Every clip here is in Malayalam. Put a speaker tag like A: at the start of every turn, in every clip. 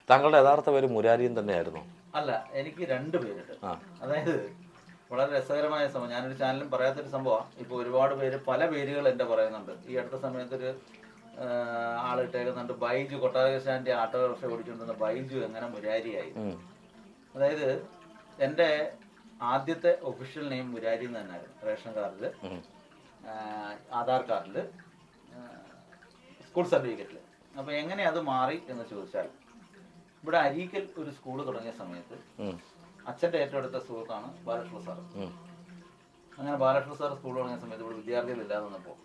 A: താങ്കളുടെ യഥാർത്ഥ പേര് മുരാരിയൻ തന്നെയായിരുന്നു?
B: അല്ല, എനിക്ക് 2 പേരുണ്ട്. അതായത് വളരെ രസകരമായ സംഭവം, ഞാനൊരു ചാനലും പറയാത്തൊരു സംഭവമാണ്. ഇപ്പോൾ ഒരുപാട് പേര് പല പേരുകൾ എൻ്റെ പറയുന്നുണ്ട്. ഈ അടുത്ത സമയത്തൊരു ആളിട്ടേക്കുന്നുണ്ട്, ബൈജു, കൊട്ടാരകശാൻ്റെ ആട്ടോറിക്ഷ ഓടിച്ചുകൊണ്ടിരുന്ന ബൈജു എങ്ങനെ മുരാരിയായി. അതായത് എൻ്റെ ആദ്യത്തെ ഒഫീഷ്യൽ നെയിം മുരാരി എന്ന് തന്നെയായിരുന്നു. റേഷൻ കാർഡിൽ, ആധാർ കാർഡിൽ, സ്കൂൾ സർട്ടിഫിക്കറ്റിൽ. അപ്പോൾ എങ്ങനെ അത് മാറി എന്ന് ചോദിച്ചാൽ, ഇവിടെ അരീക്കൽ ഒരു സ്കൂൾ തുടങ്ങിയ സമയത്ത് അച്ഛൻ്റെ ഏറ്റവും അടുത്ത സുഹൃത്താണ് ബാലകൃഷ്ണ സാർ. അങ്ങനെ ബാലകൃഷ്ണ സാർ സ്കൂൾ തുടങ്ങിയ സമയത്ത് ഇവിടെ വിദ്യാർത്ഥികൾ ഇല്ലാതെ വന്നപ്പോൾ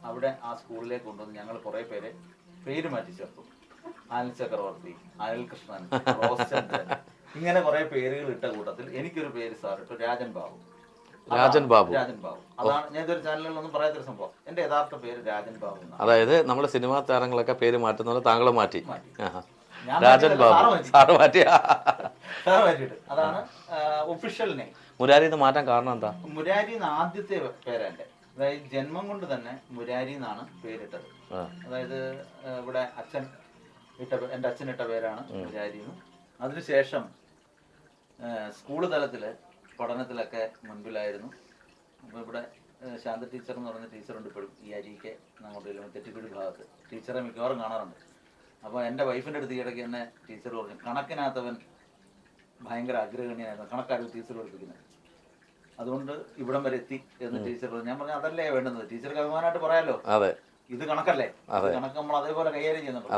B: അവിടെ ആ സ്കൂളിലേക്ക് കൊണ്ടുവന്ന് ഞങ്ങൾ കുറേ പേരെ പേര് മാറ്റി ചേർത്തു. അനിൽ ചക്രവർത്തി, അനിൽ കൃഷ്ണൻ, റോസ്ചന്ദ്രൻ, ഇങ്ങനെ കുറെ പേരുകൾ ഇട്ട കൂട്ടത്തിൽ എനിക്കൊരു പേര് സാർ ഇട്ടു, രാജൻ ബാബു.
A: രാജൻ ബാബു.
B: അതാണ് ഞാൻ ഇതൊരു ചാനലിലൊന്നും പറയാത്തൊരു സംഭവം. എന്റെ യഥാർത്ഥ പേര് രാജൻ ബാബു.
A: അതായത് നമ്മുടെ സിനിമാ താരങ്ങളൊക്കെ പേര് മാറ്റുന്നത് താങ്കൾ മാറ്റി. രാജൻ ബാബു സാറ് മാറ്റി.
B: അതാണ് ഒഫീഷ്യൽ നെയിം.
A: മുരാരി എന്ന് മാറ്റാൻ കാരണം എന്താ?
B: മുരാരി എന്ന് ആദ്യത്തെ പേരാ എന്റെ. അതായത് ജന്മം കൊണ്ട് തന്നെ മുരാരി എന്നാണ് പേരിട്ടത്. അതായത് ഇവിടെ അച്ഛൻ എൻ്റെ അച്ഛൻ ഇട്ട പേരാണ് മുരാരി എന്ന്. അതിനുശേഷം സ്കൂൾ തലത്തില് പഠനത്തിലൊക്കെ മുൻപിലായിരുന്നു. അപ്പോൾ ഇവിടെ ശാന്ത ടീച്ചർ എന്ന് പറയുന്ന ടീച്ചറുണ്ട് ഇപ്പോഴും ഈ അരിക്ക് അങ്ങോട്ട് തെറ്റിക്കുടി ഭാഗത്ത്. ടീച്ചറെ മിക്കവാറും കാണാറുണ്ട്. അപ്പോൾ എൻ്റെ വൈഫിൻ്റെ അടുത്ത് ഇടയ്ക്ക് തന്നെ ടീച്ചർ പറഞ്ഞു, കണക്കിനകത്തവൻ ഭയങ്കര അഗ്രഗണ്യനായിരുന്നു, കണക്കായിരുന്നു ടീച്ചർ പഠിപ്പിക്കുന്നത്, അതുകൊണ്ട് ഇവിടം വരെ എത്തി എന്ന് ടീച്ചർ പറഞ്ഞു. ഞാൻ പറഞ്ഞു അതല്ലേ വേണ്ടുന്നത്, ടീച്ചർക്ക് അഭിമാനമായിട്ട് പറയാലോ, ഇത് കണക്കല്ലേ, കണക്ക് നമ്മൾ അതേപോലെ കൈകാര്യം ചെയ്യുന്നുണ്ട്.